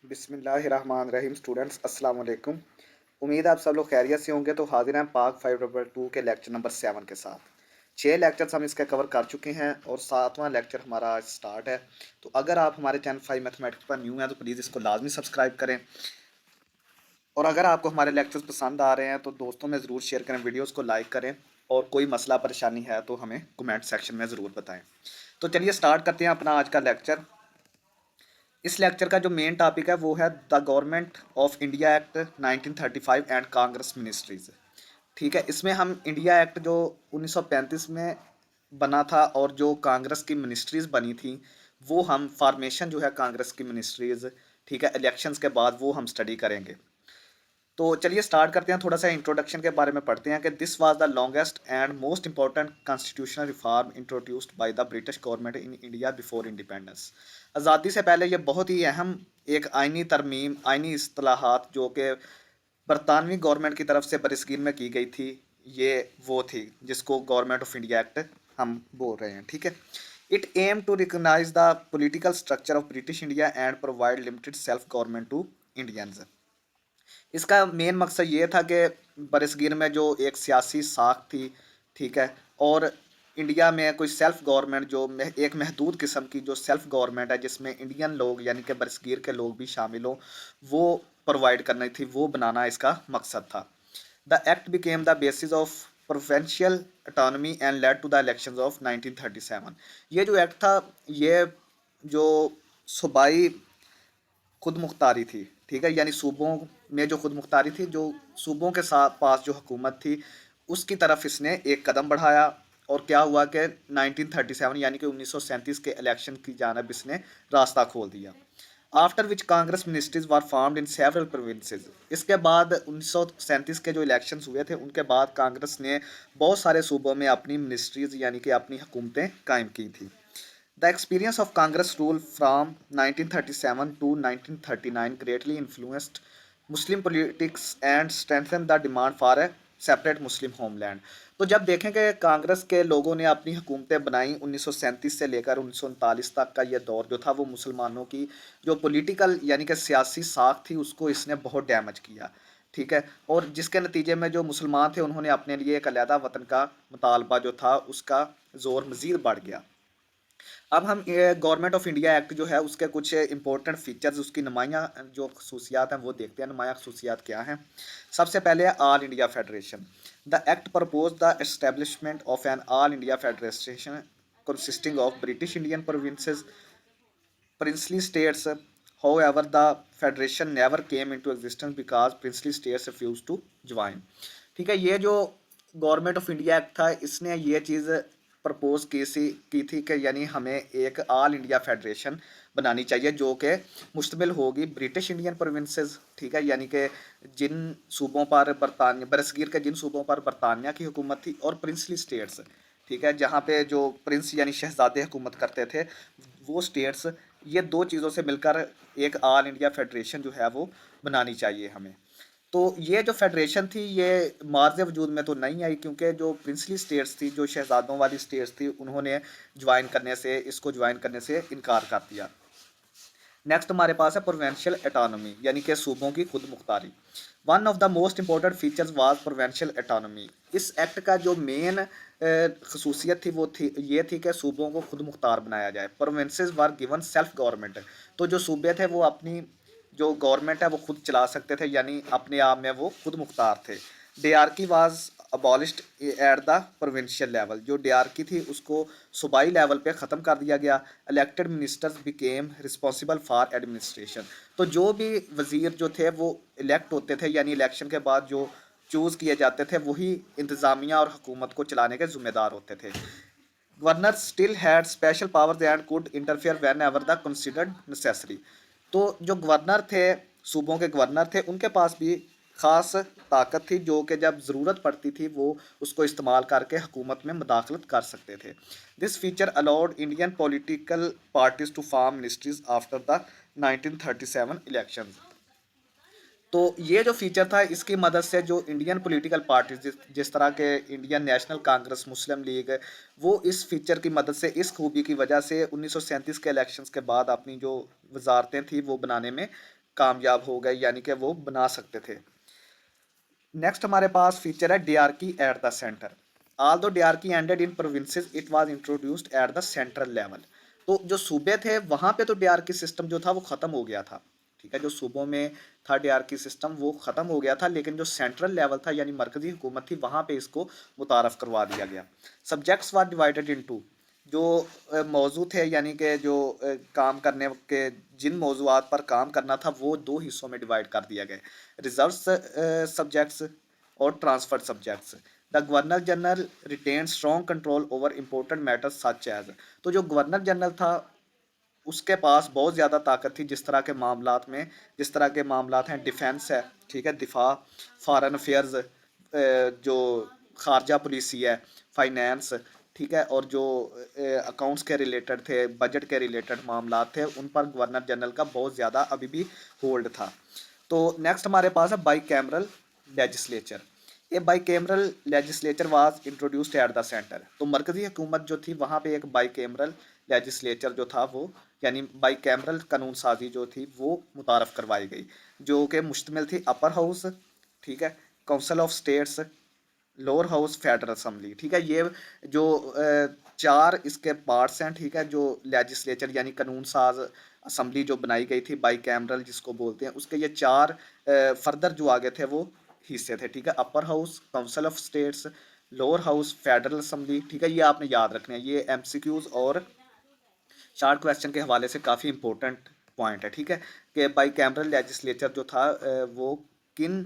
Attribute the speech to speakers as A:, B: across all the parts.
A: बिस्मिल्लाहिर्रहमानिर्रहीम। स्टूडेंट्स अस्सलाम वालेकुम। उम्मीद है आप सब लोग खैरियत से होंगे। तो हाजिर हैं पाक 5/2 के लेक्चर नंबर 7 के साथ। 6 लेक्चर्स हम इसके कवर कर चुके हैं और 7वां लेक्चर हमारा आज स्टार्ट है। तो अगर आप हमारे चैनल 5 मैथमेटिक्स पर न्यू हैं तो प्लीज़ इसको लाजमी सब्सक्राइब करें। और अगर आपको हमारे लेक्चर्स पसंद आ रहे हैं तो दोस्तों में ज़रूर शेयर करें, वीडियोज़ को लाइक करें और कोई मसला परेशानी है तो हमें कमेंट सेक्शन में ज़रूर बताएँ। तो चलिए स्टार्ट करते हैं अपना आज का लेक्चर। इस लेक्चर का जो मेन टॉपिक है वो है the government of India act 1935 and Congress ministries. ठीक है, इसमें हम इंडिया एक्ट जो 1935 में बना था और जो कांग्रेस की मिनिस्ट्रीज बनी थी वो हम फॉर्मेशन जो है कांग्रेस की मिनिस्ट्रीज, ठीक है, इलेक्शंस के बाद वो हम स्टडी करेंगे। तो चलिए स्टार्ट करते हैं। थोड़ा सा इंट्रोडक्शन के बारे में पढ़ते हैं कि this was the longest and most important constitutional reform introduced by the British government in India before independence. आज़ादी से पहले ये बहुत ही अहम एक आइनी तरमीम, आइनी इस्तेलाहात जो कि बरतानवी गवर्नमेंट की तरफ से बरसगीर में की गई थी, ये वो थी जिसको गवर्नमेंट ऑफ इंडिया एक्ट हम बोल रहे हैं। ठीक है, it aim to recognize the political structure of British India and provide limited self government to Indians. इसका मेन मकसद ये था कि बरसगीर में जो एक सियासी साख थी, ठीक है, और इंडिया में कोई सेल्फ गवर्नमेंट जो एक महदूद किस्म की जो सेल्फ गवर्नमेंट है जिसमें इंडियन लोग यानी कि बरसगीर के लोग भी शामिल हों, वो प्रोवाइड करनी थी, वो बनाना इसका मकसद था। The act became the basis of provincial autonomy and led to the elections of 1937। ये जो एक्ट था ये जो सूबाई खुद मुख्तारी थी, ठीक है, यानी सूबों में जो खुद मुख्तारी थी, जो सूबों के साथ पास जो हुकूमत थी उसकी तरफ इसने एक कदम बढ़ाया। और क्या हुआ कि 1937 यानी कि 1937 के इलेक्शन की जानब इसने रास्ता खोल दिया। After which Congress ministries were formed in several provinces. इसके बाद 1937 के जो इलेक्शंस हुए थे उनके बाद कांग्रेस ने बहुत सारे सूबों में अपनी मिनिस्ट्रीज यानी कि अपनी हुकूमतें कायम की थी। The experience of Congress rule from 1937 to 1939 greatly influenced Muslim politics and strengthened the demand for a separate Muslim homeland। तो जब देखें कि कांग्रेस के लोगों ने अपनी हुकूमतें बनाई 1937 से लेकर 1939 तक का ये दौर जो था वो मुसलमानों की जो पॉलिटिकल यानी कि सियासी साख थी उसको इसने बहुत डैमेज किया। ठीक है, और जिसके नतीजे में जो मुसलमान थे उन्होंने अपने लिए एक अलहदा वतन का मुतालबा जो था उसका ज़ोर मज़ीद बढ़ गया। अब हम गवर्नमेंट ऑफ इंडिया एक्ट जो है उसके कुछ इंपॉर्टेंट फीचर्स, उसकी नुमाया जो खसूसियात हैं वो देखते हैं। नुमाया खसूसियात क्या हैं? सबसे पहले all India federation. The act propose the establishment of an all India federation consisting of British Indian provinces, princely states. However, the federation never came into existence because princely states refused to join। ठीक है, ये जो government of India act था इसने ये चीज़ propose की थी कि यानी हमें एक ऑल इंडिया फेडरेशन बनानी चाहिए जो कि मुश्तमिल होगी ब्रिटिश इंडियन प्रोविंसेस, ठीक है, यानी कि जिन सूबों पर बरतानिया बरसगीर के जिन सूबों पर बरतानिया की हुकूमत थी, और प्रिंसली स्टेट्स, ठीक है, जहाँ पे जो प्रिंस यानी शहजादे हुकूमत करते थे वो स्टेट्स, ये दो चीज़ों से मिलकर एक ऑल इंडिया फेडरेशन जो है वो बनानी चाहिए हमें। तो ये जो फेडरेशन थी ये मार्ज वजूद में तो नहीं आई क्योंकि जो प्रिंसली स्टेट्स थी, जो शहजादों वाली स्टेट्स थी, उन्होंने इसको ज्वाइन करने से इनकार कर दिया। नेक्स्ट हमारे पास है प्रोवेंशियल एटोनमी यानी कि सूबों की खुद मुख्तारी। One of the most important features was provincial autonomy. इस एक्ट का जो मेन खसूसियत थी वो ये थी कि सूबों को खुद मुख्तार बनाया जाए। Provinces were given self government. तो जो सूबे थे वो अपनी जो गवर्नमेंट है वो खुद चला सकते थे, यानी अपने आप में वो खुद मुख्तार थे। Diarchy was abolished at the provincial level. जो डियार्की थी उसको सूबाई लेवल पे ख़त्म कर दिया गया। Elected ministers became responsible for administration. तो जो भी वज़ीर जो थे वो इलेक्ट होते थे, यानी इलेक्शन के बाद जो चूज़ किए जाते थे वही इंतज़ामिया और हुकूमत को चलाने के ज़िम्मेदार होते थे। Governor still had special powers and could interfere when ever the considered necessary. तो जो गवर्नर थे, सूबों के गवर्नर थे, उनके पास भी ख़ास ताकत थी जो कि जब ज़रूरत पड़ती थी वो उसको इस्तेमाल करके हुकूमत में मुदाखलत कर सकते थे। This feature allowed Indian political parties to form ministries after the 1937 elections. तो ये जो फीचर था इसकी मदद से जो इंडियन पॉलिटिकल पार्टीज जिस तरह के इंडियन नेशनल कांग्रेस, मुस्लिम लीग, वो इस फीचर की मदद से, इस खूबी की वजह से 1937 के इलेक्शंस के बाद अपनी जो वजारतें थी वो बनाने में कामयाब हो गए, यानी कि वो बना सकते थे। नेक्स्ट हमारे पास फीचर है diarchy at the centre. Although diarchy ended in provinces it was introduced at the central level. तो जो सूबे थे वहां पे तो डियार्की सिस्टम जो था वो खत्म हो गया था, ठीक है, जो सूबों में था डियार्की सिस्टम वो खत्म हो गया था, लेकिन जो सेंट्रल लेवल था यानी मरकजी हुकूमत थी वहां पे इसको मुतारफ करवा दिया गया। सब्जेक्ट्स वर डिवाइडेड इनटू, जो मौजू थे यानी कि जो काम करने के जिन मौजूआत पर काम करना था वो दो हिस्सों में डिवाइड कर दिया गया, रिजर्व सब्जेक्ट्स और transferred subjects. The governor general retain strong control over important matters such as, तो जो गवर्नर जनरल था उसके पास बहुत ज़्यादा ताकत थी जिस तरह के मामलात में, जिस तरह के मामलात हैं डिफेंस है, ठीक है, दिफा, फॉरेन अफेयर्स, जो खारजा पॉलिसी है, फाइनेंस, ठीक है, और जो अकाउंट्स के रिलेटेड थे, बजट के रिलेटेड मामलात थे, उन पर गवर्नर जनरल का बहुत ज़्यादा अभी भी होल्ड था। तो नेक्स्ट हमारे पास है बाई कैमरल लेजिस्लेचर। ये by cameral legislature was introduced at the centre. तो मरकजी हुकूमत जो थी वहाँ पे एक बाई कैमरल लेजिस्लेचर जो था वो यानी बाई कैमरल कानून साजी जो थी वो मुतारफ़ करवाई गई, जो कि मुश्तमिल थी अपर हाउस, ठीक है, council of states, lower house, federal assembly, ठीक है। ये जो चार इसके पार्ट्स हैं, ठीक है, जो लेजिस्लेचर यानी कानून साज असम्बली जो बनाई गई थी बाई कैमरल जिसको बोलते हैं, उसके ये चार फर्दर जो आगे थे वो हिस्से थे, ठीक है, upper house, council of states, lower house, federal assembly, ठीक है, ये आपने याद रखने हैं, ये एमसीक्यूज और शार्ट क्वेश्चन के हवाले से काफ़ी इंपॉर्टेंट पॉइंट है, ठीक है, कि बाई कैमरल लेजिस्लेचर जो था वो किन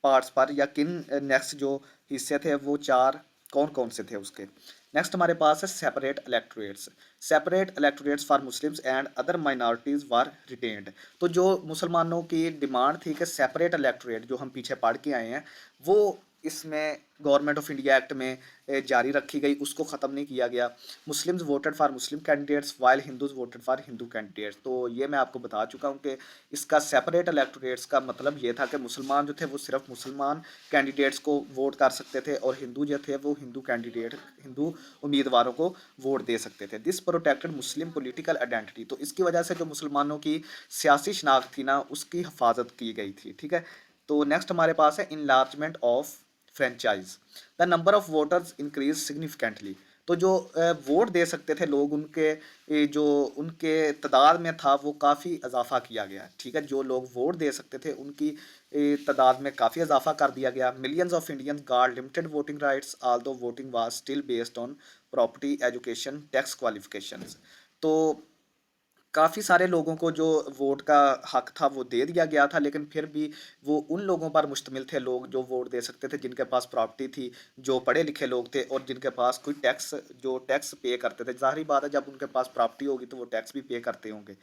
A: पार्ट्स पर या किन नेक्स्ट जो हिस्से थे वो चार कौन कौन से थे उसके। नेक्स्ट हमारे पास है separate electorates. Separate electorates for Muslims and other minorities were retained. तो जो मुसलमानों की डिमांड थी कि सेपरेट इलेक्टोरेट जो हम पीछे पढ़ के आए हैं वो इसमें गवर्नमेंट ऑफ इंडिया एक्ट में जारी रखी गई, उसको ख़त्म नहीं किया गया। Muslims voted for Muslim candidates while Hindus voted for Hindu candidates. तो ये मैं आपको बता चुका हूँ कि इसका सेपरेट इलेक्टोरेट्स का मतलब ये था कि मुसलमान जो थे वो सिर्फ मुसलमान कैंडिडेट्स को वोट कर सकते थे और हिंदू जो थे वो हिंदू कैंडिडेट, हिंदू उम्मीदवारों को वोट दे सकते थे। This protected Muslim political identity. तो इसकी वजह से जो मुसलमानों की सियासी शनाख्त थी ना उसकी हिफाजत की गई थी, ठीक है। तो नेक्स्ट हमारे पास है enlargement of franchise. The number of voters increase significantly. तो जो वोट दे सकते थे लोग उनके जो उनके तादाद में था वो काफ़ी इजाफा किया गया, ठीक है, जो लोग वोट दे सकते थे उनकी तादाद में काफ़ी इजाफा कर दिया गया। Millions of Indians guard limited voting rights Aldous voting was still based on property, education, tax qualifications. तो काफ़ी सारे लोगों को जो वोट का हक था वो दे दिया गया था, लेकिन फिर भी वो उन लोगों पर मुश्तमिल थे लोग जो वोट दे सकते थे जिनके पास प्रॉपर्टी थी, जो पढ़े लिखे लोग थे और जिनके पास कोई टैक्स जो टैक्स पे करते थे। ज़ाहिर बात है जब उनके पास प्रॉपर्टी होगी तो वो टैक्स भी पे करते होंगे।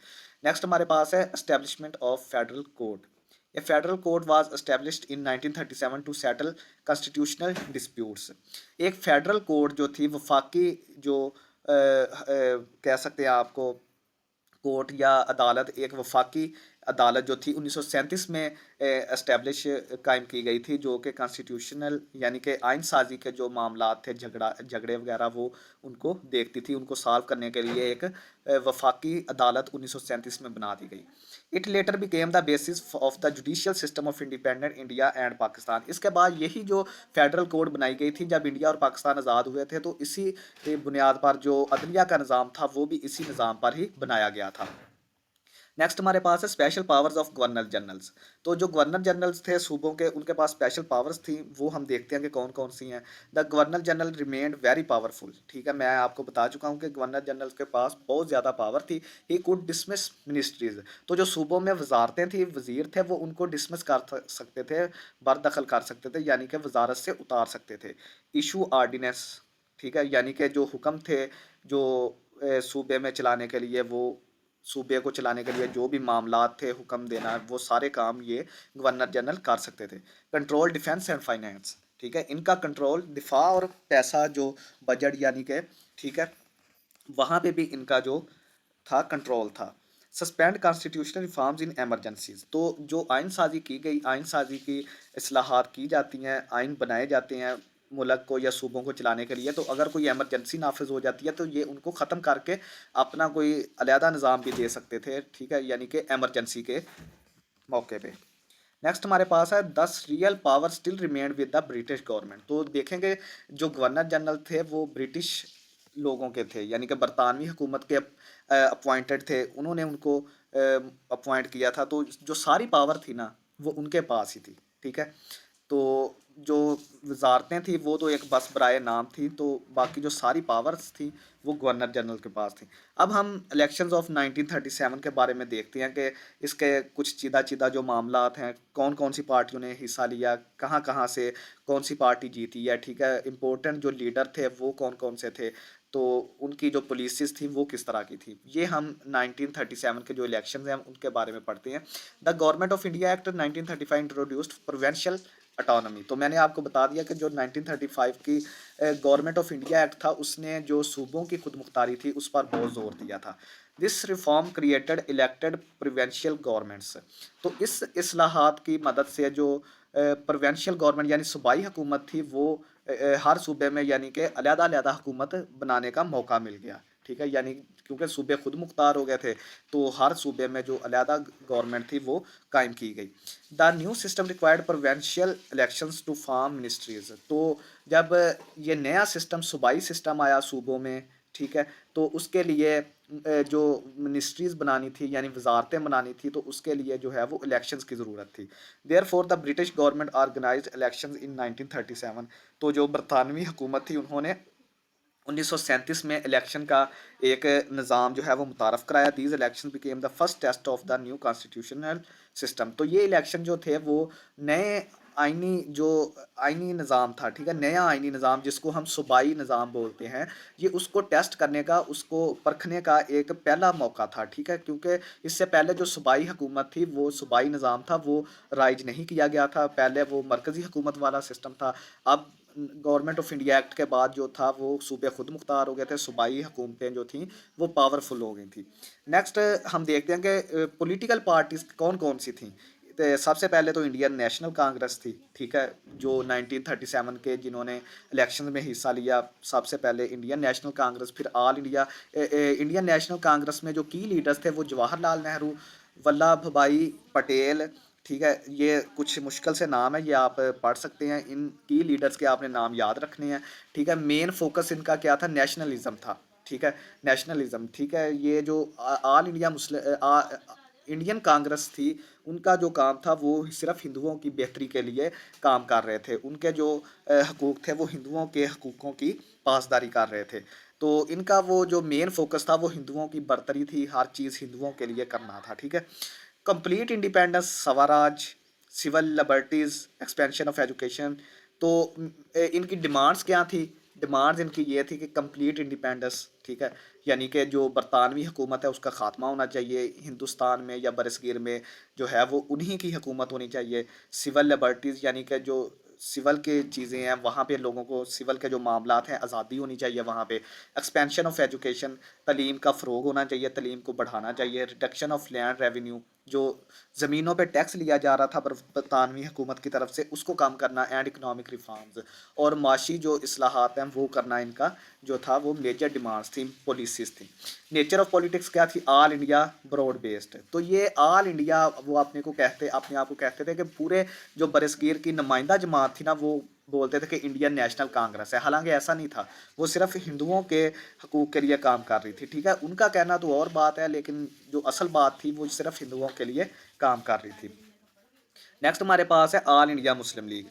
A: नेक्स्ट हमारे पास है establishment of federal court. A federal court was established in 1937 to settle constitutional disputes. एक फेडरल कोर्ट जो थी वफाकी जो कह सकते हैं आपको कोर्ट या अदालत, एक वफाकी अदालत जो थी 1937 में इस्टेब्लिश कायम की गई थी, जो कि कॉन्स्टिट्यूशनल यानी कि आइन साजी के जो मामलात थे, झगड़े वगैरह वो उनको देखती थी, उनको सॉल्व करने के लिए एक वफाकी अदालत 1937 में बना दी गई। It later became the basis of the judicial system of independent India and Pakistan. इसके बाद यही जो फेडरल कोर्ट बनाई गई थी जब इंडिया और पाकिस्तान आज़ाद हुए थे, तो इसी बुनियाद पर जो अदलिया का निज़ाम था वो भी इसी निज़ाम पर ही बनाया गया था। नेक्स्ट हमारे पास है special powers of governor generals. तो जो गवर्नर जनरल्स थे सूबों के उनके पास स्पेशल पावर्स थी, वो हम देखते हैं कि कौन कौन सी हैं। The governor general remained very powerful, ठीक है, मैं आपको बता चुका हूँ कि गवर्नर जनरल के पास बहुत ज़्यादा पावर थी। He could dismiss ministries. तो जो सूबों में वजारतें थी, वजीर थे, वो उनको डिसमिस कर सकते थे, बरदखल कर सकते थे, यानी कि वजारत से उतार सकते थे। इशू आर्डिनेंस, ठीक है, यानी कि जो हुक्म थे जो सूबे में चलाने के लिए, वो सूबे को चलाने के लिए जो भी मामलात थे हुक्म देना वो सारे काम ये गवर्नर जनरल कर सकते थे। कंट्रोल डिफेंस एंड फाइनेंस, ठीक है, इनका कंट्रोल दिफा और पैसा जो बजट यानी कि, ठीक है, वहाँ पे भी इनका जो था कंट्रोल था। Suspend constitutional reforms in emergencies. तो जो आइन साजी की गई, आइन साजी की इस्लाहात की जाती हैं, आइन बनाए जाते हैं मुल्क को या सूबों को चलाने के लिए, तो अगर कोई एमरजेंसी नाफिज हो जाती है तो ये उनको ख़त्म करके अपना कोई अलहदा निज़ाम भी दे सकते थे, ठीक है, यानी कि एमरजेंसी के मौके पे। नेक्स्ट हमारे पास है 10 real power still remain with the British government. तो देखेंगे जो गवर्नर जनरल थे वो ब्रिटिश लोगों के थे, यानी कि बरतानवी हुकूमत के अपॉइंटेड थे, उन्होंने उनको अपॉइंट किया था। तो जो सारी पावर थी ना वो उनके पास ही थी, ठीक है। तो जो वजारतें थी वो तो एक बस बराए नाम थी, तो बाकी जो सारी पावर्स थी वो गवर्नर जनरल के पास थी। अब हम इलेक्शंस ऑफ 1937 के बारे में देखते हैं कि इसके कुछ चीदा चीदा जो मामलात हैं, कौन कौन सी पार्टियों ने हिस्सा लिया, कहाँ कहाँ से कौन सी पार्टी जीती है, ठीक है। इम्पोर्टेंट जो लीडर थे वो कौन कौन से थे, तो उनकी जो पॉलिसीज थी वो किस तरह की थी, ये हम 1937 के जो इलेक्शंस हैं उनके बारे में पढ़ते हैं। The government of India act 1935 introduced provincial autonomy. तो मैंने आपको बता दिया कि जो 1935 की गवर्नमेंट ऑफ इंडिया एक्ट था उसने जो सूबों की खुद मुख्तारी थी उस पर बहुत जोर दिया था। This reform created elected provincial governments. तो इस इस्लाहात की मदद से जो प्रोविंशियल गवर्नमेंट यानी सूबाई हुकूमत थी वो हर सूबे में यानी कि अलग-अलग हुकूमत बनाने का मौका मिल गया, ठीक है। यानी क्योंकि सूबे खुद मुख्तार हो गए थे तो हर सूबे में जो अलग गवर्नमेंट थी वो कायम की गई। The new system required provincial elections to form ministries. तो जब ये नया सिस्टम सूबाई सिस्टम आया सूबों में, ठीक है, तो उसके लिए जो मिनिस्ट्रीज बनानी थी यानी वजारतें बनानी थी, तो उसके लिए जो है वो इलेक्शंस की ज़रूरत थी। Therefore the British government organize elections in 1937। तो जो बरतानवी हुकूमत थी उन्होंने 1937 में इलेक्शन का एक निज़ाम जो है वो मुतारफ़ कराया। These election became the first test of the new constitutional system. तो ये इलेक्शन जो थे वो नए आइनी जो आइनी निज़ाम था, ठीक है, नया आइनी निज़ाम जिसको हम सूबाई निज़ाम बोलते हैं, ये उसको टेस्ट करने का, उसको परखने का एक पहला मौका था, ठीक है। क्योंकि इससे पहले जो सूबाई हुकूमत थी वो सूबाई निज़ाम था वो राइज नहीं किया गया था, पहले वो मरकज़ी हुकूमत वाला सिस्टम था। अब गवर्नमेंट ऑफ इंडिया एक्ट के बाद जो था वो सूबे खुद मुख्तार हो गए थे, सूबाई हुकूमतें जो थी वो पावरफुल हो गई थी। नेक्स्ट हम देखते हैं कि पॉलिटिकल पार्टीज कौन कौन सी थी। तो सबसे पहले तो इंडियन नेशनल कांग्रेस थी, ठीक है, जो 1937 के जिन्होंने इलेक्शन में हिस्सा लिया। सबसे पहले इंडियन नेशनल कांग्रेस, फिर all India. Indian national Congress में जो की लीडर्स थे वो जवाहरलाल नेहरू, वल्लभ भाई पटेल, ठीक है। ये कुछ मुश्किल से नाम है, ये आप पढ़ सकते हैं, इन की लीडर्स के आपने नाम याद रखने हैं, ठीक है। मेन फोकस इनका क्या था, नेशनलिज्म था, ठीक है, नेशनलिज्म, ठीक है। ये जो all India Muslim Indian Congress थी, उनका जो काम था वो सिर्फ हिंदुओं की बेहतरी के लिए काम कर रहे थे। उनके जो हकूक़ थे वो हिंदुओं के हकूक़ों की पासदारी कर रहे थे। तो इनका वो जो मेन फोकस था वो हिंदुओं की बरतरी थी, हर चीज़ हिंदुओं के लिए करना था, ठीक है। Complete independence, swaraj, civil liberties, expansion of education. तो इनकी डिमांड्स क्या थी, डिमांड्स इनकी ये थी कि कंप्लीट इंडिपेंडेंस, ठीक है, यानी कि जो बरतानवी हुकूमत है उसका ख़ात्मा होना चाहिए, हिंदुस्तान में या बरसगीर में जो है वो उन्हीं की हुकूमत होनी चाहिए। सिविल लिबर्टीज़ यानी कि जो सिविल की चीज़ें हैं वहाँ पे लोगों को सिविल के जो मामलात हैं आज़ादी होनी चाहिए वहाँ पे। एक्सपेंशन ऑफ एजुकेशन, तालीम का फ़रोग होना चाहिए, तालीम को बढ़ाना चाहिए। रिडक्शन ऑफ लैंड रेवेन्यू, जो ज़मीनों पे टैक्स लिया जा रहा था बरतानवी हुकूमत की तरफ से उसको कम करना। एंड इकनॉमिक रिफॉर्म्स, और माशी जो इस्लाहात हैं वो करना, इनका जो था वो मेजर डिमांड्स थी, पॉलिसीज़ थी। नेचर ऑफ पॉलिटिक्स क्या थी, ऑल इंडिया ब्रॉड बेस्ड। तो ये ऑल इंडिया वो अपने आप को कहते थे कि पूरे जो बरसगीर की नुमाइंदा जमात थी ना वो बोलते थे कि इंडियन नेशनल कांग्रेस है, हालांकि ऐसा नहीं था, वो सिर्फ हिंदुओं के हकूक़ के लिए काम कर रही थी, ठीक है। उनका कहना तो और बात है, लेकिन जो असल बात थी वो सिर्फ हिंदुओं के लिए काम कर रही थी। नेक्स्ट हमारे पास है ऑल इंडिया मुस्लिम लीग।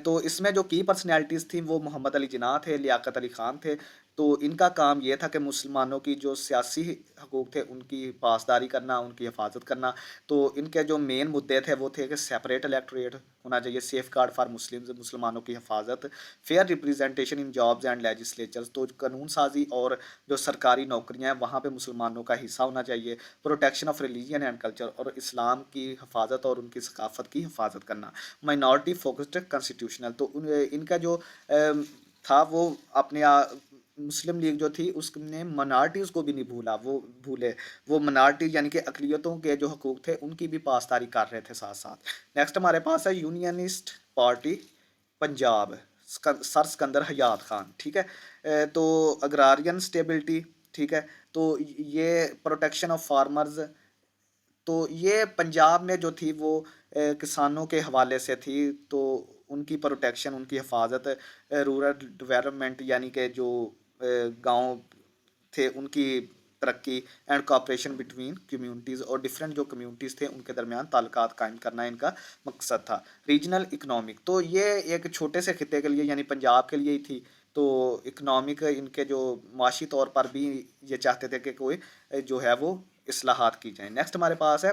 A: तो इसमें जो की पर्सनैलिटीज़ थी वो मोहम्मद अली जिन्ना थे, लियाकत अली ख़ान थे। तो इनका काम ये था कि मुसलमानों की जो सियासी हकूक़ थे उनकी पासदारी करना, उनकी हिफाजत करना। तो इनके जो मेन मुद्दे थे वो थे कि सेपरेट इलेक्टोरेट होना चाहिए, सेफ गार्ड फॉर मुस्लिम्स, मुसलमानों की हिफाजत, fair representation in jobs and legislatures. तो कानून साजी और जो सरकारी नौकरियाँ हैं वहाँ पे मुसलमानों का हिस्सा होना चाहिए। Protection of religion and culture, और इस्लाम की हिफाजत और उनकी सकाफ़त की हिफाजत करना। माइनॉरिटी फोकस्ड कॉन्स्टिट्यूशनल, तो इनका जो था वो अपने मुस्लिम लीग जो थी उसने मनार्टीज़ को भी नहीं भूले। वो मनार्टी यानी कि अकलियतों के जो हकूक़ थे उनकी भी पासदारी कर रहे थे साथ साथ। नेक्स्ट हमारे पास है Unionist Party Punjab, sir Sikandar Hayat Khan, ठीक है। तो अग्रारियन स्टेबिलिटी, ठीक है। तो ये प्रोटेक्शन ऑफ फार्मर्स, तो ये पंजाब में जो थी वो किसानों के हवाले से थी, तो उनकी प्रोटेक्शन, उनकी हिफाजत, रूरल डेवलपमेंट यानी कि जो गांव थे उनकी तरक्की, एंड कॉपरेशन बिटवीन कम्युनिटीज़, और डिफरेंट जो कम्युनिटीज़ थे उनके दरमियान ताल्लुकात कायम करना इनका मकसद था। रीजनल इकनॉमिक, तो ये एक छोटे से खिते के लिए यानी पंजाब के लिए ही थी, तो इकनॉमिक इनके जो माशी तौर पर भी ये चाहते थे कि कोई जो है वो इस्लाहात की जाए। नेक्स्ट हमारे पास है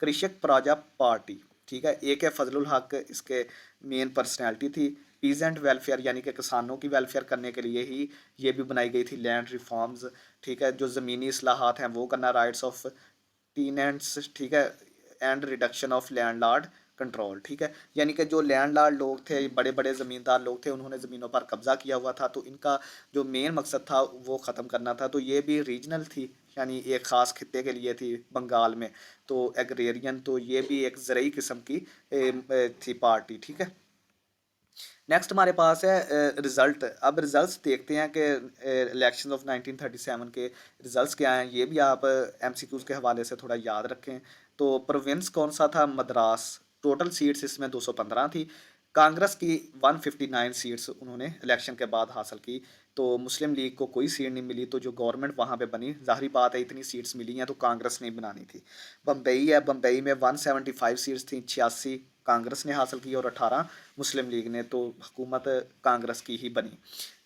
A: कृषक प्रजा पार्टी, ठीक है। ए के फजलुल हक इसके मेन पर्सनैलिटी थी। पीजेंट वेलफेयर यानी कि किसानों की वेलफेयर करने के लिए ही ये भी बनाई गई थी। लैंड रिफॉर्म्स, ठीक है, जो ज़मीनी इस्लाहात हैं वो करना, राइट्स ऑफ टीनेंट्स, ठीक है, and reduction of landlord control, ठीक है। यानी कि जो लैंडलॉर्ड लोग थे, बड़े बड़े ज़मींदार लोग थे, उन्होंने ज़मीनों पर कब्जा किया हुआ था, तो इनका जो मेन मकसद था वो ख़त्म करना था। तो ये भी रीजनल थी, यानी एक ख़ास खित्ते के लिए थी बंगाल में। तो एग्रेरियन, तो ये भी एक ज़रूरी किस्म की थी पार्टी, ठीक है। नेक्स्ट हमारे पास है रिज़ल्ट। अब रिज़ल्ट्स देखते हैं कि इलेक्शन ऑफ 1937 के रिज़ल्ट्स क्या हैं, ये भी आप एमसीक्यूज़ के हवाले से थोड़ा याद रखें। तो प्रोविंस कौन सा था? मद्रास। टोटल सीट्स इसमें 215 थी। कांग्रेस की 159 सीट्स उन्होंने इलेक्शन के बाद हासिल की। तो मुस्लिम लीग को कोई सीट नहीं मिली, तो जो गवर्नमेंट वहाँ पे बनी, ज़ाहिरी बात है इतनी सीट्स मिली हैं तो कांग्रेस ने बनानी थी। बम्बई है, बम्बई में 175 सीट्स थी, 86 कांग्रेस ने हासिल की और 18 मुस्लिम लीग ने, तो हुकूमत कांग्रेस की ही बनी।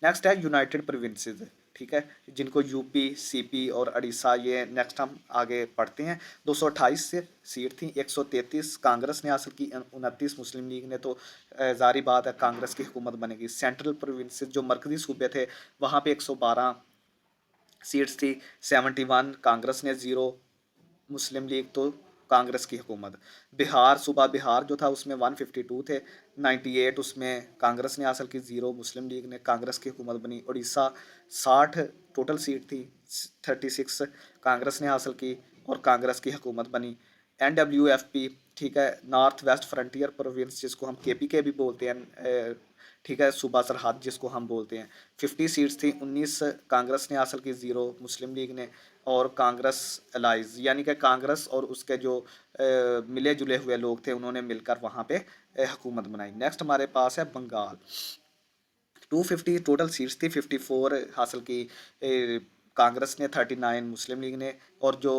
A: नेक्स्ट है यूनाइटेड प्रोविंसेस, ठीक है, जिनको यूपी, सीपी और उड़ीसा, ये नेक्स्ट हम आगे पढ़ते हैं। 228 से सीट थी, 133 कांग्रेस ने हासिल की, 29 मुस्लिम लीग ने, तो जारी बात है कांग्रेस की हुकूमत बनेगी। सेंट्रल प्रोविंसेस जो मरकजी सूबे थे वहाँ पे 112 सीट्स थी, 71 कांग्रेस ने, 0 मुस्लिम लीग, तो कांग्रेस की हुकूमत। बिहार, सूबा बिहार जो था उसमें 152 थे, 98 उसमें कांग्रेस ने हासिल की, 0 मुस्लिम लीग ने, कांग्रेस की हुकूमत बनी। उड़ीसा 60 टोटल सीट थी, 36 कांग्रेस ने हासिल की और कांग्रेस की हुकूमत बनी। NWFP, ठीक है, नॉर्थ वेस्ट फ्रंटियर प्रोविंस, जिसको हम KPK भी बोलते हैं, ठीक है, सूबा सरहद जिसको हम बोलते हैं, 50 सीट्स थी, 19 कांग्रेस ने हासिल की, 0 मुस्लिम लीग ने। और कांग्रेस अलाइज यानी कि कांग्रेस और उसके जो मिले जुले हुए लोग थे उन्होंने मिलकर वहाँ पे हुकूमत बनाई। नेक्स्ट हमारे पास है बंगाल। 250 टोटल सीट्स थी, 54 हासिल की कांग्रेस ने, 39 मुस्लिम लीग ने, और जो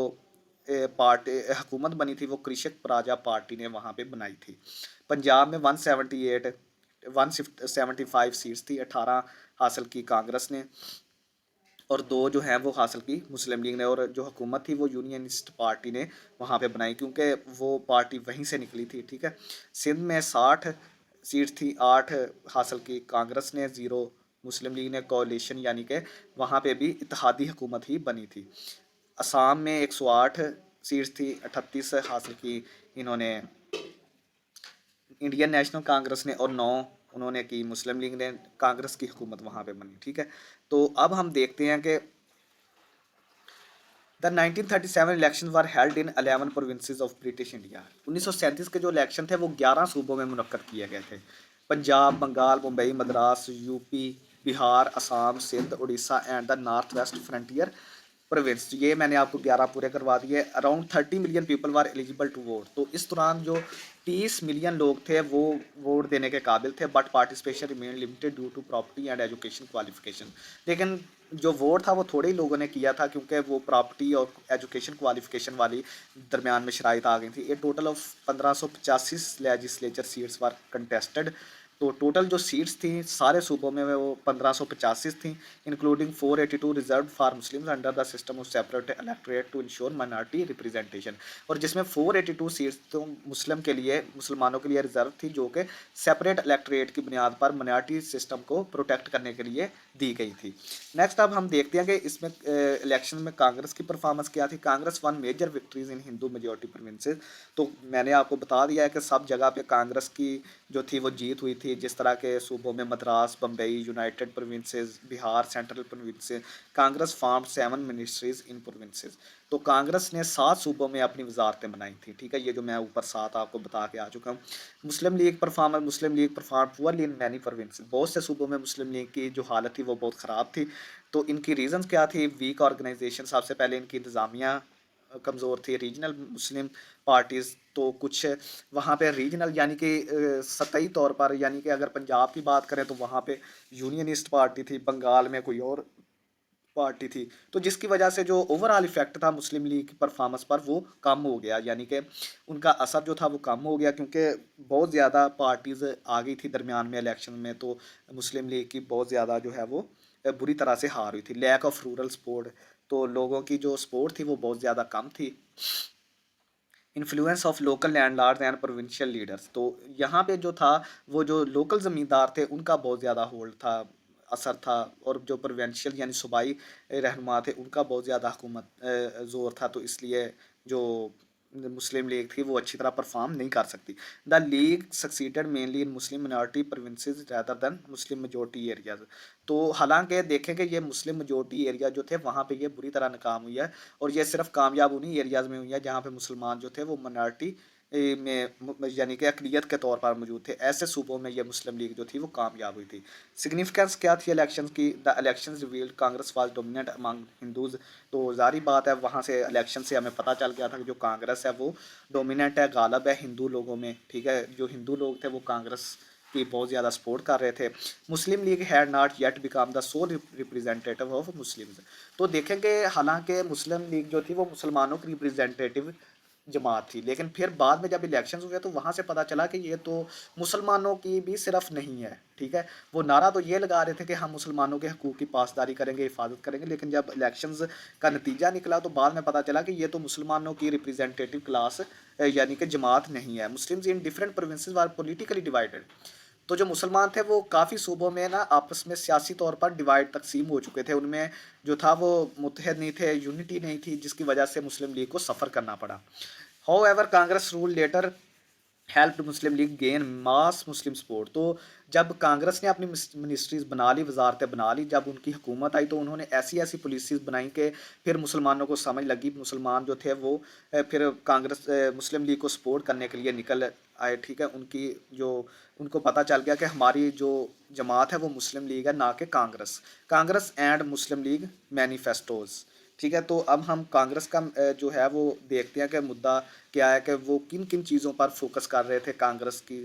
A: पार्टी हुकूमत बनी थी वो कृषक प्रजा पार्टी ने वहाँ पे बनाई थी। पंजाब में 178 175 सीट्स थी, 18 हासिल की कांग्रेस ने और 2 जो हैं वो हासिल की मुस्लिम लीग ने, और जो हुकूमत थी वो यूनियनिस्ट पार्टी ने वहाँ पे बनाई, क्योंकि वो पार्टी वहीं से निकली थी, ठीक है। सिंध में 60 सीट थी, 8 हासिल की कांग्रेस ने, 0 मुस्लिम लीग ने, कोalition यानी कि वहाँ पे भी इत्तेहादी हुकूमत ही बनी थी। असम में 108 सीट्स थी, 38 हासिल की इन्होंने इंडियन नेशनल कांग्रेस ने, और 9 उन्होंने की मुस्लिम लीग ने, कांग्रेस की हुकूमत वहाँ पे बनी, ठीक है। तो अब हम देखते हैं कि the 1937 election were held in 11 provinces of British India. 1937 के जो इलेक्शन थे वो 11 सूबों में मुनक्कद किए गए थे। Punjab, Bengal, Mumbai, Madras, UP, Bihar, Assam, Sindh, Orissa and the north west frontier province. ये मैंने आपको 11 पूरे करवा दिए। Around 30 million people were eligible to vote. तो इस दौरान जो 30 मिलियन लोग थे वो वोट देने के काबिल थे, but participation remain limited due to property and education qualification. लेकिन जो वोट था वो थोड़े ही लोगों ने किया था, क्योंकि वो प्रॉपर्टी और एजुकेशन क्वालिफिकेशन वाली दरमियान में शराइत आ गई थी। A total of 1585 legislature seats were contested. तो टोटल जो सीट्स थी सारे सूबों में वो 1585 थी, including 482 reserve for Muslims under the system of separate electorate to ensure minority representation. और जिसमें 482 सीट्स तो मुस्लिम के लिए, मुसलमानों के लिए रिजर्व थी, जो कि सेपरेट इलेक्टोरेट की बुनियाद पर माइनॉरिटी सिस्टम को प्रोटेक्ट करने के लिए दी गई थी। नेक्स्ट अब हम देखते हैं कि इसमें इलेक्शन में कांग्रेस की परफॉर्मेंस क्या थी। कांग्रेस वन मेजर विक्ट्रीज इन हिंदू मेजोरिटी प्रोविंसेस। तो मैंने आपको बता दिया है कि सब जगह पे कांग्रेस की जो थी वो जीत हुई थी, जिस तरह के सूबों में Madras, Bombay, United Provinces, Bihar, Central Provinces. Congress form 7 ministries in provinces. तो कांग्रेस ने 7 सूबों में अपनी वजारतें बनाई थी, ठीक है, ये जो मैं ऊपर 7 आपको बता के आ चुका हूँ। Muslim League perform poorly in many provinces. बहुत से सूबों में मुस्लिम लीग की जो हालत थी वो बहुत ख़राब थी। तो इनकी रीजंस क्या थी? वीक ऑर्गेनाइजेशन, सबसे पहले इनकी इंतज़ामिया कमज़ोर थी, रीजनल मुस्लिम पार्टीज़ तो कुछ वहाँ पे रीजनल यानी कि सतही तौर पर, यानी कि अगर पंजाब की बात करें तो वहाँ पे यूनियनिस्ट पार्टी थी, बंगाल में कोई और पार्टी थी, तो जिसकी वजह से जो ओवरऑल इफेक्ट था मुस्लिम लीग की परफॉर्मेंस पर वो कम हो गया, यानी कि उनका असर जो था वो कम हो गया, क्योंकि बहुत ज़्यादा पार्टीज़ आ गई थी दरमियान में इलेक्शन में, तो मुस्लिम लीग की बहुत ज़्यादा जो है वो बुरी तरह से हार हुई थी। लैक ऑफ रूरल सपोर्ट, तो लोगों की जो सपोर्ट थी वो बहुत ज़्यादा कम थी। Influence of local landlords and provincial leaders, तो यहाँ पे जो था वो जो लोकल ज़मींदार थे उनका बहुत ज़्यादा होल्ड था, असर था, और जो प्रोविंशियल यानी सूबाई रहनुमा थे उनका बहुत ज़्यादा हुकूमत ज़ोर था, तो इसलिए जो मुस्लिम लीग थी वो अच्छी तरह परफॉर्म नहीं कर सकती। The league succeeded mainly in Muslim minority provinces rather than Muslim majority areas, तो हालांकि देखें कि ये मुस्लिम मेजोरिटी एरिया जो थे वहाँ पे ये बुरी तरह नाकाम हुई है, और ये सिर्फ कामयाब उन्हीं एरियाज़ में हुई है जहाँ पे मुसलमान जो थे वो मिनॉरिटी में यानी कि अकलियत के तौर पर मौजूद थे, ऐसे सूबों में ये मुस्लिम लीग जो थी वो कामयाब हुई थी। सिग्निफिकेंस क्या थी इलेक्शन की? The election revealed Congress was dominant among Hindus, तो जारी बात है वहाँ से इलेक्शन से हमें पता चल गया था कि जो कांग्रेस है वो डोमिनेंट है, गालब है हिंदू लोगों में, ठीक है, जो हिंदू लोग थे वो कांग्रेस की बहुत ज़्यादा सपोर्ट कर रहे थे। Muslim League had not yet become the sole representative of Muslims, तो देखेंगे हालांकि मुस्लिम लीग जो थी वो मुसलमानों की रिप्रेजेंटेटिव जमात थी, लेकिन फिर बाद में जब इलेक्शन हुए तो वहाँ से पता चला कि ये तो मुसलमानों की भी सिर्फ नहीं है, ठीक है। वो नारा तो ये लगा रहे थे कि हम मुसलमानों के हकूक़ की पासदारी करेंगे, हिफाजत करेंगे, लेकिन जब इलेक्शंस का नतीजा निकला तो बाद में पता चला कि ये तो मुसलमानों की रिप्रेजेंटेटिव क्लास यानी कि जमात नहीं है। Muslims in different provinces are politically divided, तो जो मुसलमान थे वो काफ़ी सूबों में ना आपस में सियासी तौर पर डिवाइड तकसीम हो चुके थे, उनमें जो था वो मुत्तहद नहीं थे, यूनिटी नहीं थी, जिसकी वजह से मुस्लिम लीग को सफ़र करना पड़ा। However Congress rule later helped Muslim League gain mass Muslim support, तो जब कांग्रेस ने अपनी मिनिस्ट्रीज बना ली, वजारतें बना ली, जब उनकी हुकूमत आई तो उन्होंने ऐसी ऐसी पॉलिसीज़ बनाई कि फिर मुसलमानों को समझ लगी, मुसलमान जो थे वो फिर कांग्रेस मुस्लिम लीग को सपोर्ट करने के लिए निकल आए, ठीक है। उनकी जो उनको पता चल गया कि हमारी जो जमात है वो मुस्लिम लीग है, ना कि कांग्रेस। कांग्रेस एंड मुस्लिम लीग मैनिफेस्टोज़, ठीक है। तो अब हम कांग्रेस का जो है वो देखते हैं कि मुद्दा क्या है, कि वो किन किन चीज़ों पर फोकस कर रहे थे कांग्रेस की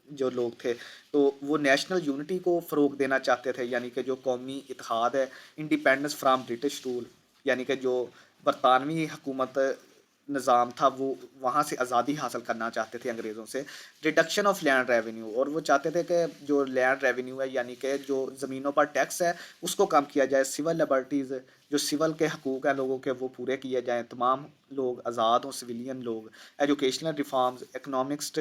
A: जो लोग थे। तो वो नेशनल यूनिटी को फ़रोग देना चाहते थे, यानी कि जो कौमी इत्तेहाद है, इंडिपेंडेंस फ्राम ब्रिटिश रूल, यानी कि जो बरतानवी हुकूमत निज़ाम था वो वहाँ से आज़ादी हासिल करना चाहते थे अंग्रेज़ों से। रिडक्शन ऑफ लैंड रेवेन्यू, और वो चाहते थे कि जो लैंड रेवेन्यू है यानी कि जो ज़मीनों पर टैक्स है उसको कम किया जाए। सिविल लिबर्टीज़, जो सिविल के हकूक़ हैं लोगों के वो पूरे किए जाएँ, तमाम लोग आज़ाद हों, सिविलियन लोग। एजुकेशनल रिफॉर्म्स, इकनॉमिक्स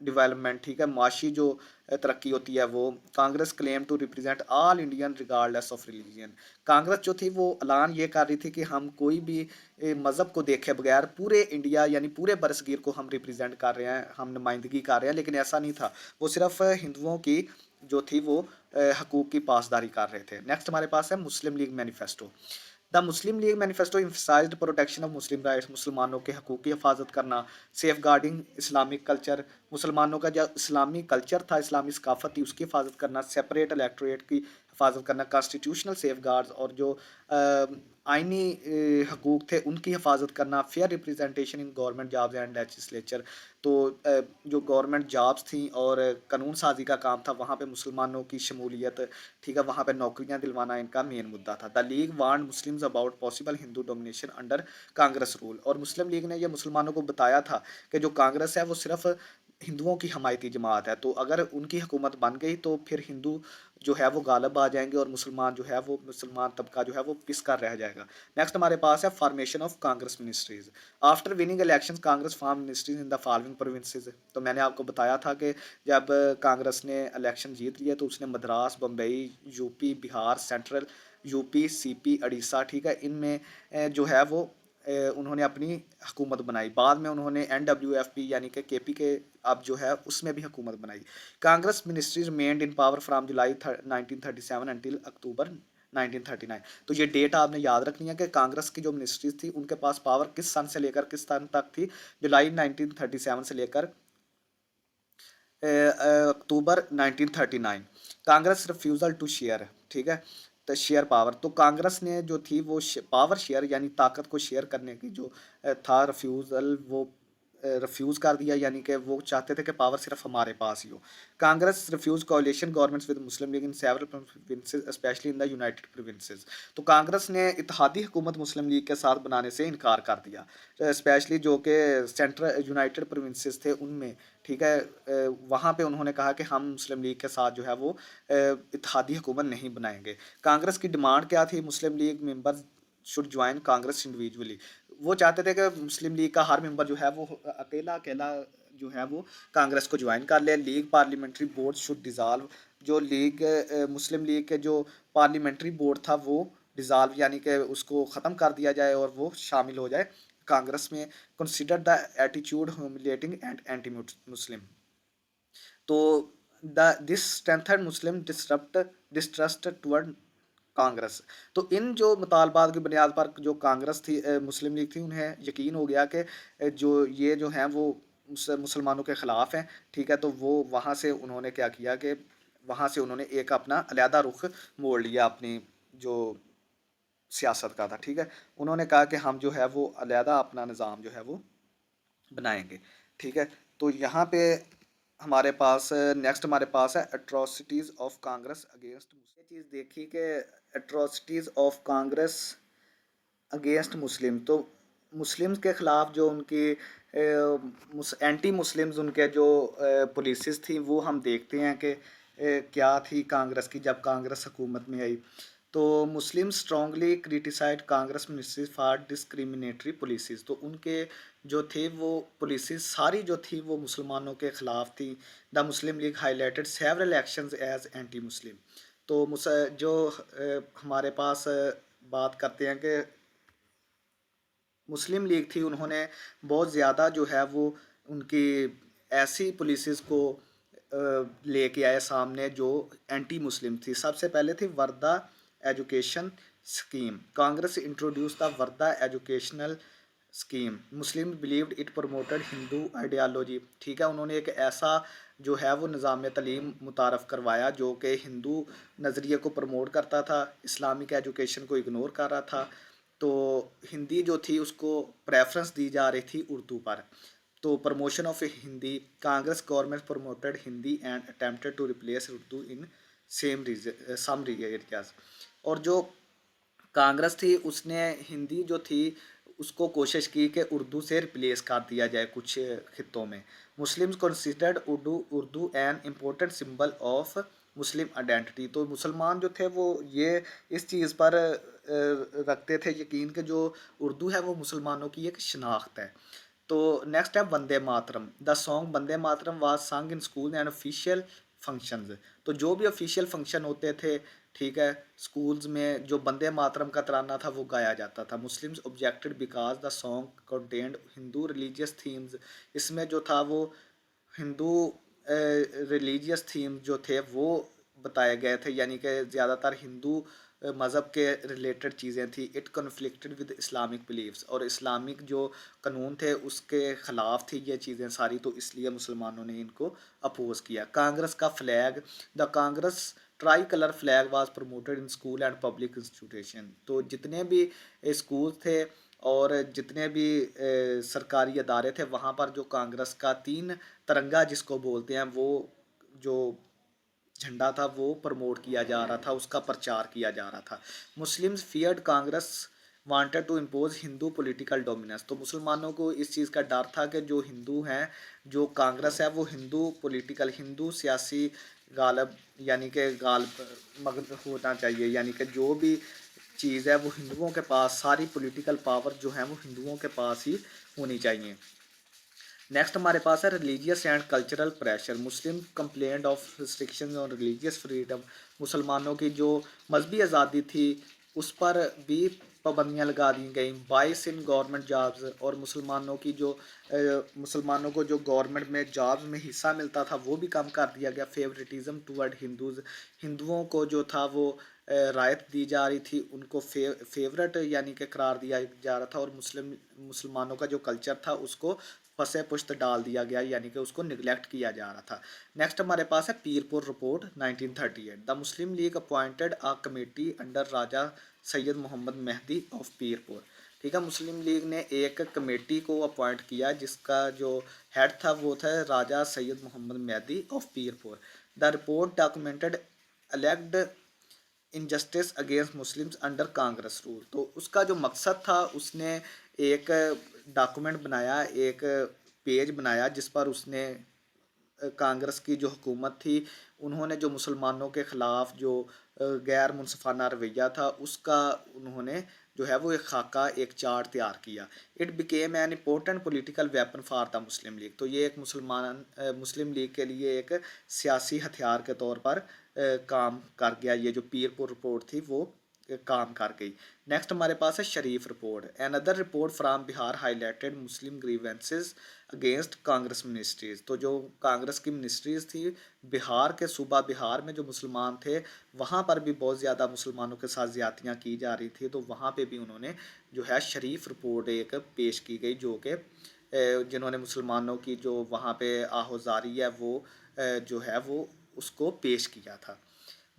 A: डेवलपमेंट, ठीक है, माशी जो तरक्की होती है वो। Congress claim to represent all Indian regardless of religion, Congress जो थी वो ऐलान ये कर रही थी कि हम कोई भी मज़हब को देखे बगैर पूरे इंडिया यानी पूरे बरसगीर को हम रिप्रेजेंट कर रहे हैं, हम नुमाइंदगी कर रहे हैं, लेकिन ऐसा नहीं था, वो सिर्फ हिंदुओं की जो थी वो हकूक़ की पासदारी कर रहे थे। नेक्स्ट हमारे पास है Muslim League manifesto. The Muslim League manifesto emphasized protection of Muslim rights, मुसलमानों के हकूक़ की हिफाजत करना, सेफ गार्डिंग इस्लामिक कल्चर, मुसलमानों का जो इस्लामी कल्चर था, इस्लामी सकाफत थी उसकी हिफाजत करना, सेपरेट इलेक्टोरेट की हिफाजत करना, कॉन्स्टिट्यूशनल सेफ गार्ड्स, और जो आइनी हकूक़ थे उनकी हिफाजत करना, fair representation in government jobs and legislature, तो जो गवर्नमेंट जॉब्स थी और कानून साजी का काम था वहाँ पे मुसलमानों की शमूलियत, ठीक है, वहाँ पे नौकरियाँ दिलवाना इनका मेन मुद्दा था। The League warned Muslims about possible Hindu domination under Congress rule, और मुस्लिम लीग ने यह मुसलमानों को बताया था कि जो कांग्रेस है वो सिर्फ हिंदुओं की हमायती जमात है, तो अगर उनकी हुकूमत बन गई तो फिर हिंदू जो है वो गालब आ जाएंगे और मुसलमान जो है वो मुसलमान तबका जो है वो पिस कर रह जाएगा। नेक्स्ट हमारे पास है formation of Congress ministries. After winning election Congress form ministries in the following provinces, तो मैंने आपको बताया था कि जब कांग्रेस ने इलेक्शन जीत लिया तो उसने Madras, Bombay, UP, Bihar, central UP, CP, Orissa, ठीक है, इनमें जो है वो उन्होंने अपनी हुकूमत बनाई। बाद में उन्होंने NWFP यानी कि KP के अब जो है उसमें भी हुकूमत बनाई। Congress ministry remained in power from July 1937 until October 1939, तो ये डेट आपने याद रखनी है कि कांग्रेस की जो मिनिस्ट्रीज थी उनके पास पावर किस सन से लेकर किस सन तक थी, जुलाई 1937 से लेकर अक्टूबर 1939। कांग्रेस रिफ्यूज़ल टू शेयर, ठीक है, शेयर पावर, तो कांग्रेस ने जो थी वो पावर शेयर यानी ताकत को शेयर करने की जो था रिफ्यूज़ल, वो रिफ्यूज़ कर दिया, यानी कि वो चाहते थे कि पावर सिर्फ हमारे पास ही हो। Congress refuse coalition governments with Muslim League in several provinces especially in the United Provinces. तो कांग्रेस ने इत्तेहादी हुकूमत मुस्लिम लीग के साथ बनाने से इनकार कर दिया, स्पेशली जो कि सेंट्रल यूनाइटेड प्रोविंसेस थे उनमें, ठीक है, वहाँ पे उन्होंने कहा कि हम मुस्लिम लीग के साथ जो है वो इत्तेहादी हुकूमत नहीं बनाएंगे। कांग्रेस की डिमांड क्या थी? Muslim League members should join Congress individually. वो चाहते थे कि मुस्लिम लीग का हर मेंबर जो है वो अकेला अकेला जो है वो कांग्रेस को ज्वाइन कर ले। League parliamentary board should dissolve. जो लीग मुस्लिम लीग के जो पार्लियामेंट्री बोर्ड था वो डिज़ाल्व यानी कि उसको ख़त्म कर दिया जाए और वो शामिल हो जाए कांग्रेस में। Consider the attitude humiliating and anti Muslim. तो this strengthen Muslim distrust toward Congress. तो इन जो मुतालबात की बुनियाद पर जो कांग्रेस थी, मुस्लिम लीग थी, उन्हें यकीन हो गया कि जो ये जो हैं वो मुसलमानों के ख़िलाफ़ हैं, ठीक है। तो वो वहाँ से उन्होंने क्या किया कि वहाँ से उन्होंने एक अपना अलहदा रुख मोड़ लिया अपनी जो सियासत का था, ठीक है। उन्होंने कहा कि हम जो है वो अलहदा अपना निज़ाम जो है वो बनाएंगे, ठीक है। तो यहाँ पे हमारे पास नेक्स्ट हमारे पास है एट्रोसिटीज़ ऑफ कांग्रेस अगेंस्ट। ये चीज़ देखी कि एट्रोसिटीज़ ऑफ कांग्रेस अगेंस्ट मुस्लिम, तो मुस्लिम्स के ख़िलाफ़ जो उनकी एंटी मुस्लिम्स उनके जो पॉलिसीज़ थी वो हम देखते हैं कि क्या थी कांग्रेस की जब कांग्रेस हुकूमत में आई। तो Muslim strongly criticised Congress ministry for discriminatory policies. तो उनके जो थे वो पॉलिसीज़ सारी जो थी वो मुसलमानों के ख़िलाफ़ थी। The Muslim League highlighted several actions as anti Muslim. तो जो हमारे पास बात करते हैं कि मुस्लिम लीग थी, उन्होंने बहुत ज़्यादा जो है वो उनकी ऐसी पॉलिसीज़ को लेके आए सामने जो एंटी मुस्लिम थी। सबसे पहले थी Wardha education scheme. Congress introduce the Wardha educational scheme. Muslim believed it promoted Hindu ideology, ठीक है। उन्होंने एक ऐसा जो है वो निज़ाम तलीम मुतारफ़ करवाया जो कि हिंदू नज़रिए को प्रमोट करता था, इस्लामिक एजुकेशन को इग्नोर कर रहा था। तो हिंदी जो थी उसको प्रेफरेंस दी जा रही थी उर्दू पर। तो promotion of Hindi, Congress government promoted Hindi and attempted to replace Urdu in some areas. और जो कांग्रेस थी उसने हिंदी जो थी उसको कोशिश की कि उर्दू से रिप्लेस कर दिया जाए कुछ खित्तों में। Muslims considered Urdu an important symbol of Muslim identity. तो मुसलमान जो थे वो ये इस चीज़ पर रखते थे यकीन कि जो उर्दू है वो मुसलमानों की एक शनाख्त है। तो नेक्स्ट है Vande Mataram. The song Vande Mataram was sung in school and official functions. तो जो भी ऑफिशियल फंक्शन होते थे, ठीक है, स्कूल्स में जो वंदे मातरम का तराना था वो गाया जाता था। Muslims objected because the song contained Hindu religious themes. इसमें जो था वो हिंदू रिलीजियस थीम जो थे वो बताए गए थे, यानी कि ज़्यादातर हिंदू मज़हब के रिलेटेड चीज़ें थी। It conflicted with Islamic beliefs, और इस्लामिक जो कानून थे उसके ख़िलाफ़ थी ये चीज़ें सारी, तो इसलिए मुसलमानों ने इनको अपोज़ किया। कांग्रेस का flag, the Congress try colour flag was promoted in school and public institution. तो जितने भी स्कूल थे और जितने भी सरकारी अदारे थे वहाँ पर जो कांग्रेस का 3 तिरंगा जिसको बोलते हैं वो जो झंडा था वो प्रमोट किया जा रहा था, उसका प्रचार किया जा रहा था। Muslims feared Congress wanted to impose Hindu political dominance. तो मुसलमानों को इस चीज़ का डर था कि जो हिंदू हैं, जो कांग्रेस है वो हिंदू पॉलिटिकल, हिंदू सियासी गालब यानी कि गालब मगन होना चाहिए, यानी कि जो भी चीज़ है वो हिंदुओं के पास, सारी पॉलिटिकल पावर जो है वो हिंदुओं के पास ही होनी चाहिए। नेक्स्ट हमारे पास है religious and cultural pressure. Muslim complaint of restriction on religious freedom. मुसलमानों की जो मजहबी आज़ादी थी उस पर भी पाबंदियाँ लगा दी गई। बाइस इन गवर्नमेंट जॉब्स, और मुसलमानों की जो मुसलमानों को जो गवर्नमेंट में जॉब्स में हिस्सा मिलता था वो भी कम कर दिया गया। फेवरेटिज्म टूवर्ड हिंदूज़, हिंदुओं को जो था वो रायत दी जा रही थी, उनको फेवरेट यानी कि करार दिया जा रहा था। और मुस्लिमानों का जो कल्चर था उसको पसे पुश्त डाल दिया गया, यानी कि उसको निगलेक्ट किया जा रहा था। नेक्स्ट हमारे पास है Pirpur report 1938। The Muslim League appointed a committee under Raja Syed Mohammad Mehdi of Pirpur. ठीक है, मुस्लिम लीग ने एक कमेटी को अपॉइंट किया जिसका जो हेड था वो था Raja Syed Mohammad Mehdi of Pirpur. The report documented alleged injustice against Muslims under Congress rule. तो उसका जो मकसद था, उसने एक डॉक्यूमेंट बनाया, एक पेज बनाया जिस पर उसने कांग्रेस की जो हुकूमत थी उन्होंने जो मुसलमानों के ख़िलाफ़ जो गैर मुनसफ़ाना रवैया था उसका उन्होंने जो है वो एक खाका, एक चार्ट तैयार किया। It became an important political weapon for the Muslim league. तो ये एक मुस्लिम लीग के लिए एक सियासी हथियार के तौर पर काम कर गया। ये जो पीरपुर रिपोर्ट थी वो काम कर गई। नेक्स्ट हमारे पास है Sharif report. Another report from Bihar highlighted Muslim grievances against Congress ministries. तो जो कांग्रेस की मिनिस्ट्रीज थी बिहार के सूबा बिहार में जो मुसलमान थे वहाँ पर भी बहुत ज़्यादा मुसलमानों के साथ ज़्यादतियाँ की जा रही थी। तो वहाँ पे भी उन्होंने जो है शरीफ रिपोर्ट एक पेश की गई, जो कि जिन्होंने मुसलमानों की जो वहाँ पे आहोजारी है वो जो है वो उसको पेश किया था।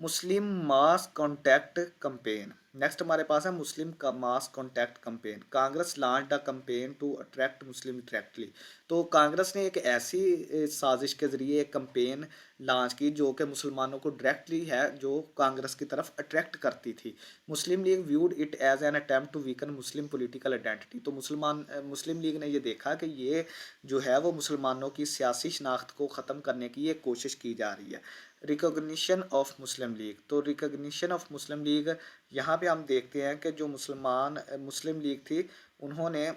A: Muslim mass contact campaign. Next हमारे पास है मुस्लिम का mass contact campaign. Congress launch the campaign to attract Muslim directly. तो कांग्रेस ने एक ऐसी साजिश के ज़रिए एक कंपेन लॉन्च की जो कि मुसलमानों को डायरेक्टली है जो कांग्रेस की तरफ अट्रैक्ट करती थी। Muslim League viewed it as an attempt to weaken Muslim political identity. तो मुस्लिम लीग ने ये देखा कि ये जो है वो मुसलमानों की सियासी शनाख्त को ख़त्म करने की एक कोशिश की जा रही है। Recognition of Muslim league. तो रिकॉग्निशन ऑफ मुस्लिम लीग यहाँ पे हम देखते हैं कि जो मुस्लिम लीग थी उन्होंने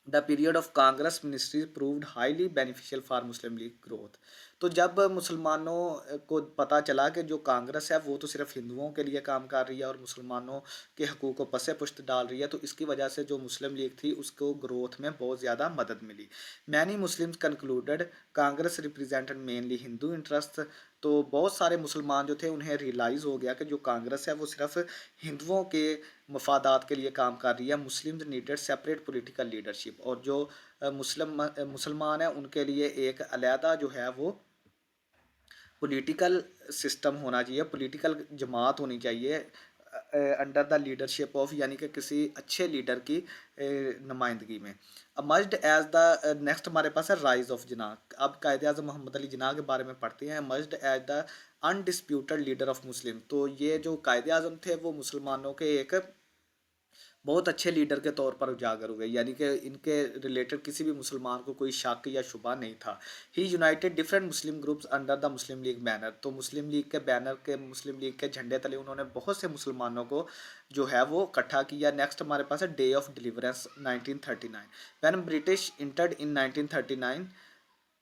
A: the period of Congress ministry proved highly beneficial for Muslim league growth. तो जब मुसलमानों को पता चला कि जो कांग्रेस है वो तो सिर्फ हिंदुओं के लिए काम कर रही है और मुसलमानों के हकूक़ को पसे पुश्त डाल रही है, तो इसकी वजह से जो मुस्लिम लीग थी उसको ग्रोथ में बहुत ज़्यादा मदद मिली। Many Muslims concluded Congress represented mainly Hindu interest. तो बहुत सारे मुसलमान जो थे उन्हें रियलाइज़ हो गया कि जो कांग्रेस है वो सिर्फ हिंदुओं के मफादात के लिए काम कर रही है। मुस्लिम नीडेड सेपरेट पॉलिटिकल लीडरशिप। और जो मुसलमान हैं उनके लिए एक अलहदा जो है वो पॉलिटिकल सिस्टम होना चाहिए, पॉलिटिकल जमात होनी चाहिए अंडर द लीडरशिप ऑफ, यानी कि किसी अच्छे लीडर की नुमाइंदगी में। अमर्ज्ड एज द नेक्स्ट हमारे पास है राइज ऑफ जिन्ना। अब कायदे आज़म मोहम्मद अली जिन्ना के बारे में पढ़ते हैं। Emerged as the undisputed leader of Muslim. तो ये जो कायदे आज़म थे वो मुसलमानों के एक बहुत अच्छे लीडर के तौर पर उजागर हुए, यानी कि इनके रिलेटेड किसी भी मुसलमान को कोई शक या शुबा नहीं था। He united different Muslim groups under the Muslim League banner. तो मुस्लिम लीग के बैनर के मुस्लिम लीग के झंडे तले उन्होंने बहुत से मुसलमानों को जो है वो इकट्ठा किया। नेक्स्ट हमारे पास है day of deliverance 1939। When British entered in 1939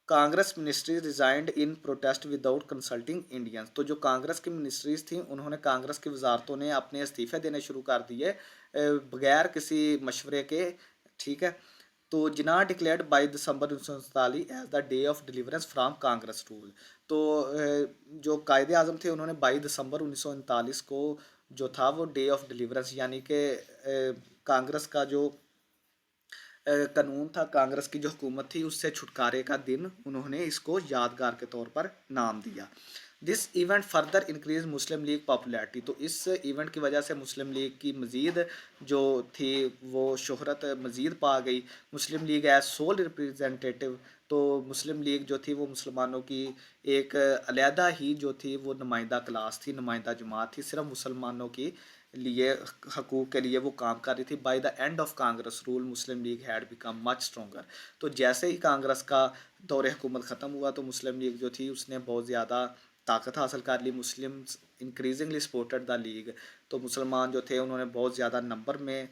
A: Congress ministries resigned in protest without consulting Indians. तो जो कांग्रेस की मिनिस्ट्रीज थी उन्होंने कांग्रेस की वजारतों ने अपने इस्तीफ़े देने शुरू कर दिए बगैर किसी मशवरे के। ठीक है, तो Jinnah declared by December 1939 as the day of deliverance from Congress rule. तो जो कायदे आज़म थे उन्होंने 22 दिसंबर 1939 को जो था वो डे ऑफ डिलीवरेंस, यानी कि कांग्रेस का जो कानून था, कांग्रेस की जो हुकूमत थी उससे छुटकारे का दिन उन्होंने इसको यादगार के तौर पर नाम दिया। This event further increase Muslim league popularity. तो इस इवेंट की वजह से मुस्लिम लीग की मज़ीद जो थी वो शोहरत मज़ीद पा गई। मुस्लिम लीग एज सोल रिप्रेजेंटेटिव। तो मुस्लिम लीग जो थी वो मुसलमानों की एक अलहदा ही जो थी वो नुमाइंदा क्लास थी, नुमाइंदा जमात थी, सिर्फ मुसलमानों की लिए हकूक़ के लिए वो काम कर रही थी। By the end of Congress rule Muslim League had become much stronger. तो जैसे ही कांग्रेस का दौर हुकूमत ख़त्म हुआ तो मुस्लिम लीग जो थी उसने बहुत ज़्यादा ताकत हासिल कर ली। Muslims increasingly supported the League. तो मुसलमान जो थे उन्होंने बहुत ज़्यादा नंबर में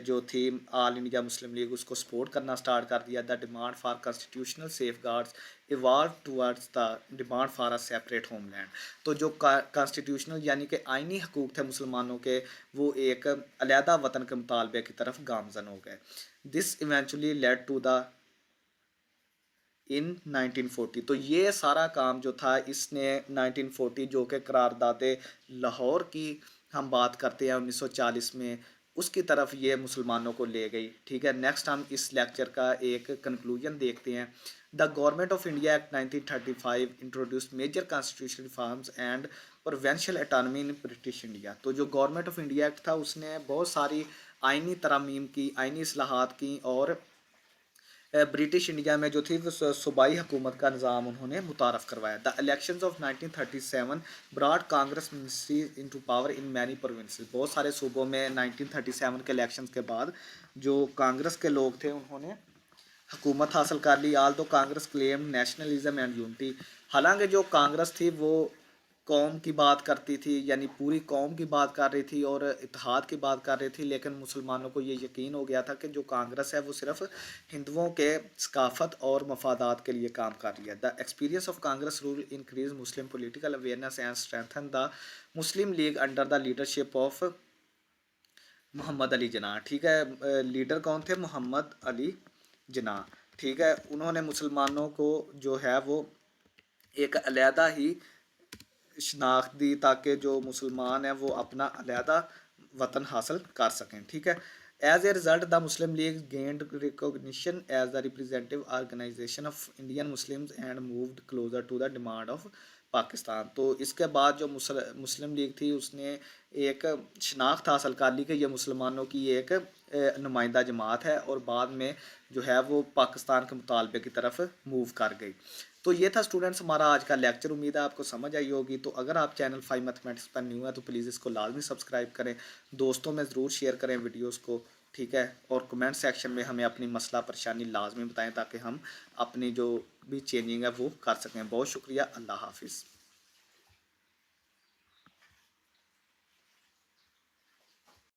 A: जो थी ऑल इंडिया मुस्लिम लीग उसको सपोर्ट करना स्टार्ट कर दिया। The demand for constitutional safe guards evolve towards the demand for a separate homeland. तो जो कॉन्स्टिट्यूशनल यानी कि आइनी हकूक़ थे मुसलमानों के वो एक अलहदा वतन के मुतालबे की तरफ गामजन हो गए। This eventually led to the in 1940। तो ये सारा काम जो था इसने 1940 जो कि करारदाद लाहौर की हम बात करते हैं 1940 में, उसकी तरफ ये मुसलमानों को ले गई। ठीक है, नेक्स्ट हम इस लेक्चर का एक कंक्लूजन देखते हैं। The government of India act 1935 introduced major constitutional reforms and provincial autonomy in British India. तो जो गवर्नमेंट ऑफ इंडिया एक्ट था उसने बहुत सारी आइनी तरमीम की, आइनी इस्लाहात की, और ब्रिटिश इंडिया में जो थी वो सूबाई हुकूमत का निज़ाम उन्होंने मुतारफ़ करवाया। The elections of 1937 brought Congress ministry into power in many provinces. बहुत सारे सूबों में 1937 के इलेक्शंस के बाद जो कांग्रेस के लोग थे उन्होंने हुकूमत हासिल कर ली। आल दो Congress claim nationalism and unity. हालांकि जो कांग्रेस थी वो कौम की बात करती थी, यानी पूरी कौम की बात कर रही थी और इत्तेहाद की बात कर रही थी, लेकिन मुसलमानों को ये यकीन हो गया था कि जो कांग्रेस है वो सिर्फ हिंदुओं के सकाफत और मफादात के लिए काम कर रही है। The experience of Congress rule increase Muslim political awareness and strengthen the Muslim League under the leadership of Mohammad Ali Jinnah. ठीक है, लीडर कौन थे? मोहम्मद अली जिन्ना। ठीक है, उन्होंने मुसलमानों को जो है वो एक अलहदा ही शनाख्त दी ताकि जो मुसलमान हैं वो अपना अलहदा वतन हासिल कर सकें। ठीक है, as a result the Muslim League gained recognition as the representative organisation of Indian Muslims and moved closer to the demand of Pakistan. तो इसके बाद जो मुस्लिम लीग थी उसने एक शनाख्त हासिल कर ली कि ये मुसलमानों की एक नुमाइंदा जमात है, और बाद में जो है वो पाकिस्तान के मुतालबे की तरफ मूव कर गई। तो ये था स्टूडेंट्स हमारा आज का लेक्चर। उम्मीद है आपको समझ आई होगी। तो अगर आप चैनल 5 मैथमेटिक्स पर न्यू है तो प्लीज़ इसको लाजमी सब्सक्राइब करें, दोस्तों में ज़रूर शेयर करें वीडियोस को। ठीक है, और कमेंट सेक्शन में हमें अपनी मसला परेशानी लाजमी बताएं ताकि हम अपनी जो भी चेंजिंग है वो कर सकें। बहुत शुक्रिया, अल्लाह हाफिज़।